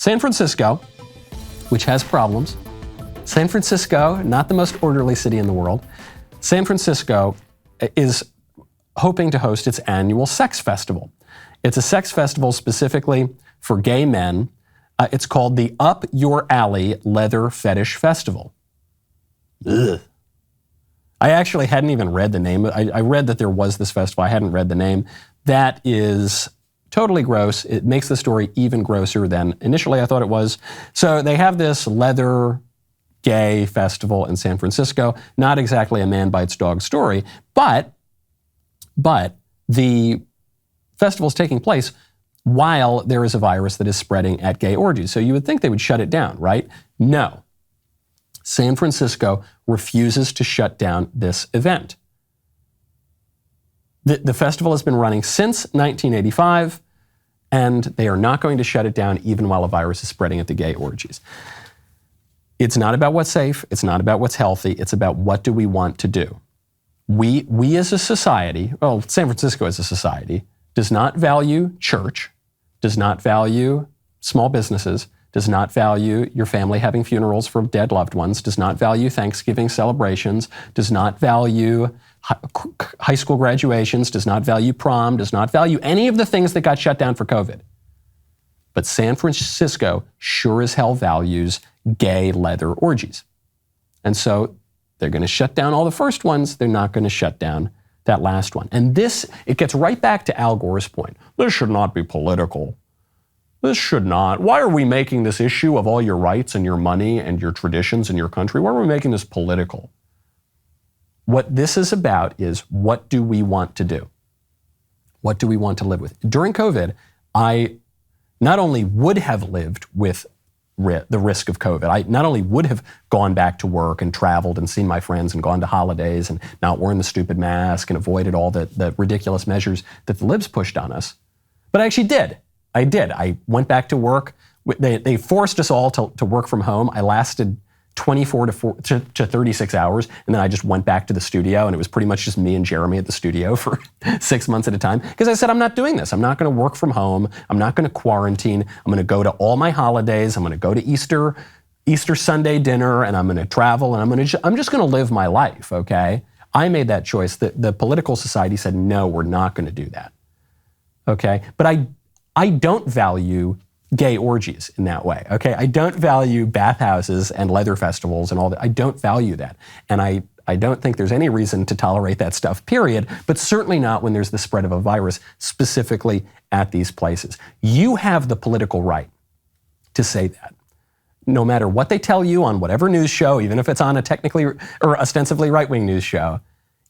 San Francisco, which has problems. San Francisco, not the most orderly city in the world. San Francisco is hoping to host its annual sex festival. It's a sex festival specifically for gay men. It's called the Up Your Alley Leather Fetish Festival. Ugh. I actually hadn't even read the name. I read that there was this festival. I hadn't read the name. That is totally gross. It makes the story even grosser than initially I thought it was. So they have this leather gay festival in San Francisco. Not exactly a man bites dog story, but the festival is taking place while there is a virus that is spreading at gay orgies. So you would think they would shut it down, right? No. San Francisco refuses to shut down this event. The festival has been running since 1985, and they are not going to shut it down even while a virus is spreading at the gay orgies. It's not about what's safe. It's not about what's healthy. It's about what do we want to do. We as a society, well, San Francisco as a society, does not value church, does not value small businesses, does not value your family having funerals for dead loved ones, does not value Thanksgiving celebrations, does not value high school graduations, does not value prom, does not value any of the things that got shut down for COVID. But San Francisco sure as hell values gay leather orgies. And so they're going to shut down all the first ones. They're not going to shut down that last one. And it gets right back to Al Gore's point. This should not be political. This should not. Why are we making this issue of all your rights and your money and your traditions in your country? Why are we making this political? What this is about is, what do we want to do? What do we want to live with? During COVID, I not only would have lived with the risk of COVID, I not only would have gone back to work and traveled and seen my friends and gone to holidays and not worn the stupid mask and avoided all the ridiculous measures that the libs pushed on us, but I actually did. I did. I went back to work. They forced us all to work from home. I lasted 24 to 36 hours, and then I just went back to the studio, and it was pretty much just me and Jeremy at the studio for 6 months at a time, because I said, I'm not doing this. I'm not going to work from home. I'm not going to quarantine. I'm going to go to all my holidays. I'm going to go to Easter Sunday dinner, and I'm going to travel, and I'm just going to live my life, okay? I made that choice. The political society said, no, we're not going to do that, okay? But I don't value gay orgies in that way, okay? I don't value bathhouses and leather festivals and all that. I don't value that. And I don't think there's any reason to tolerate that stuff, period, but certainly not when there's the spread of a virus specifically at these places. You have the political right to say that. No matter what they tell you on whatever news show, even if it's on a technically or ostensibly right-wing news show,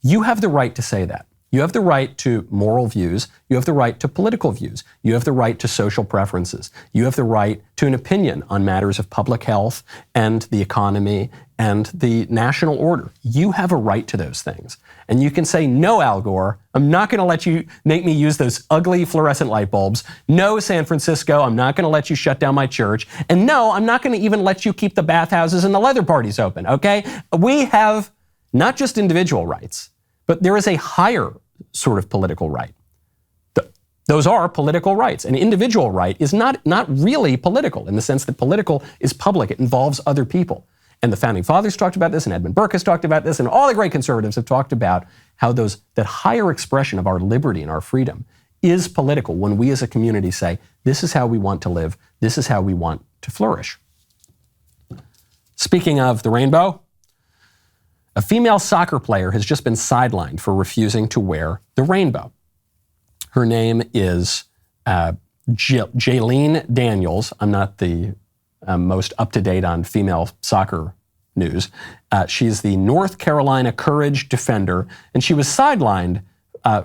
you have the right to say that. You have the right to moral views. You have the right to political views. You have the right to social preferences. You have the right to an opinion on matters of public health and the economy and the national order. You have a right to those things. And you can say, no, Al Gore, I'm not going to let you make me use those ugly fluorescent light bulbs. No, San Francisco, I'm not going to let you shut down my church. And no, I'm not going to even let you keep the bathhouses and the leather parties open, okay? We have not just individual rights, but there is a higher sort of political right. Those are political rights. An individual right is not really political in the sense that political is public. It involves other people. And the Founding Fathers talked about this, and Edmund Burke has talked about this, and all the great conservatives have talked about how that higher expression of our liberty and our freedom is political when we as a community say, this is how we want to live, this is how we want to flourish. Speaking of the rainbow, a female soccer player has just been sidelined for refusing to wear the rainbow. Her name is Jaelene Daniels. I'm not the most up-to-date on female soccer news. She's the North Carolina Courage defender, and she was sidelined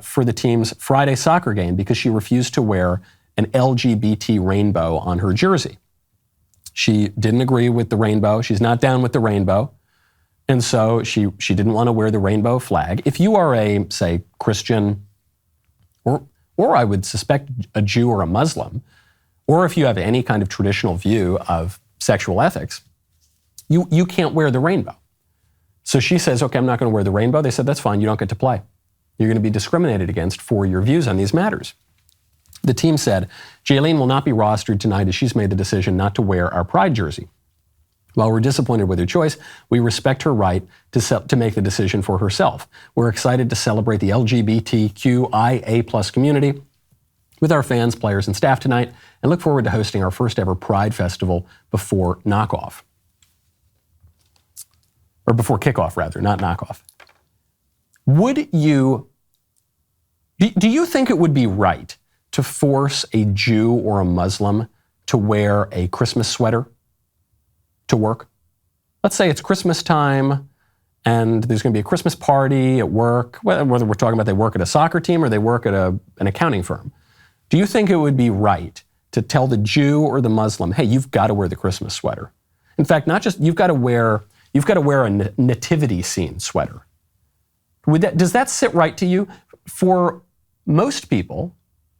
for the team's Friday soccer game because she refused to wear an LGBT rainbow on her jersey. She didn't agree with the rainbow. She's not down with the rainbow. And so she didn't want to wear the rainbow flag. If you are a, say, Christian, or I would suspect a Jew or a Muslim, or if you have any kind of traditional view of sexual ethics, you can't wear the rainbow. So she says, okay, I'm not going to wear the rainbow. They said, that's fine, you don't get to play. You're going to be discriminated against for your views on these matters. The team said, Jaelene will not be rostered tonight as she's made the decision not to wear our Pride jersey. While we're disappointed with her choice, we respect her right to make the decision for herself. We're excited to celebrate the LGBTQIA+ community with our fans, players, and staff tonight, and look forward to hosting our first ever Pride Festival before knockoff. Or before kickoff, rather, not knockoff. Do you think it would be right to force a Jew or a Muslim to wear a Christmas sweater to work? Let's say it's Christmas time and there's going to be a Christmas party at work, whether we're talking about they work at a soccer team or they work at an accounting firm. Do you think it would be right to tell the Jew or the Muslim, hey, you've got to wear the Christmas sweater? In fact, not just you've got to wear a nativity scene sweater. Does that sit right to you? For most people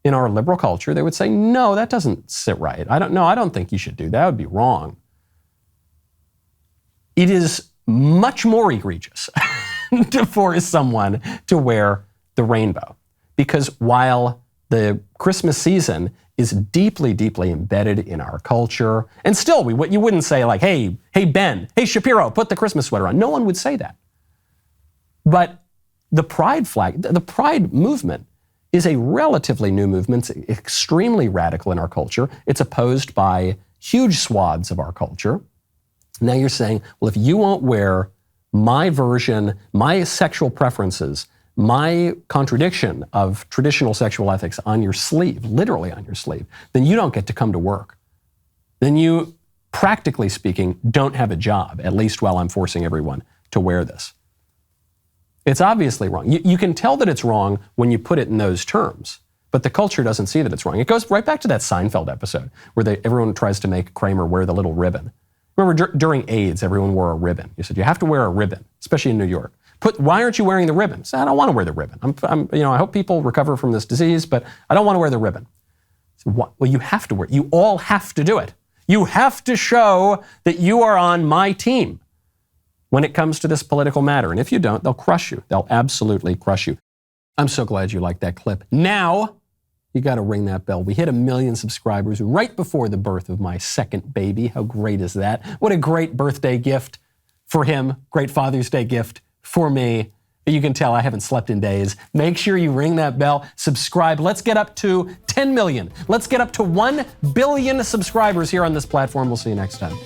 in our liberal culture, they would say, no, that doesn't sit right. I don't think you should do that. That would be wrong. It is much more egregious to force someone to wear the rainbow. Because while the Christmas season is deeply, deeply embedded in our culture, and still, you wouldn't say like, hey, Ben, hey, Shapiro, put the Christmas sweater on. No one would say that. But the Pride flag, the Pride movement is a relatively new movement. It's extremely radical in our culture. It's opposed by huge swaths of our culture. Now you're saying, well, if you won't wear my version, my sexual preferences, my contradiction of traditional sexual ethics on your sleeve, literally on your sleeve, then you don't get to come to work. Then you, practically speaking, don't have a job, at least while I'm forcing everyone to wear this. It's obviously wrong. You can tell that it's wrong when you put it in those terms, but the culture doesn't see that it's wrong. It goes right back to that Seinfeld episode where everyone tries to make Kramer wear the little ribbon. Remember, during AIDS, everyone wore a ribbon. You said, you have to wear a ribbon, especially in New York. Why aren't you wearing the ribbon? I said, I don't want to wear the ribbon. I hope people recover from this disease, but I don't want to wear the ribbon. So well, you have to wear it. You all have to do it. You have to show that you are on my team when it comes to this political matter. And if you don't, they'll crush you. They'll absolutely crush you. I'm so glad you liked that clip. Now, you got to ring that bell. We hit 1 million subscribers right before the birth of my second baby. How great is that? What a great birthday gift for him. Great Father's Day gift for me. You can tell I haven't slept in days. Make sure you ring that bell, subscribe. Let's get up to 10 million. Let's get up to 1 billion subscribers here on this platform. We'll see you next time.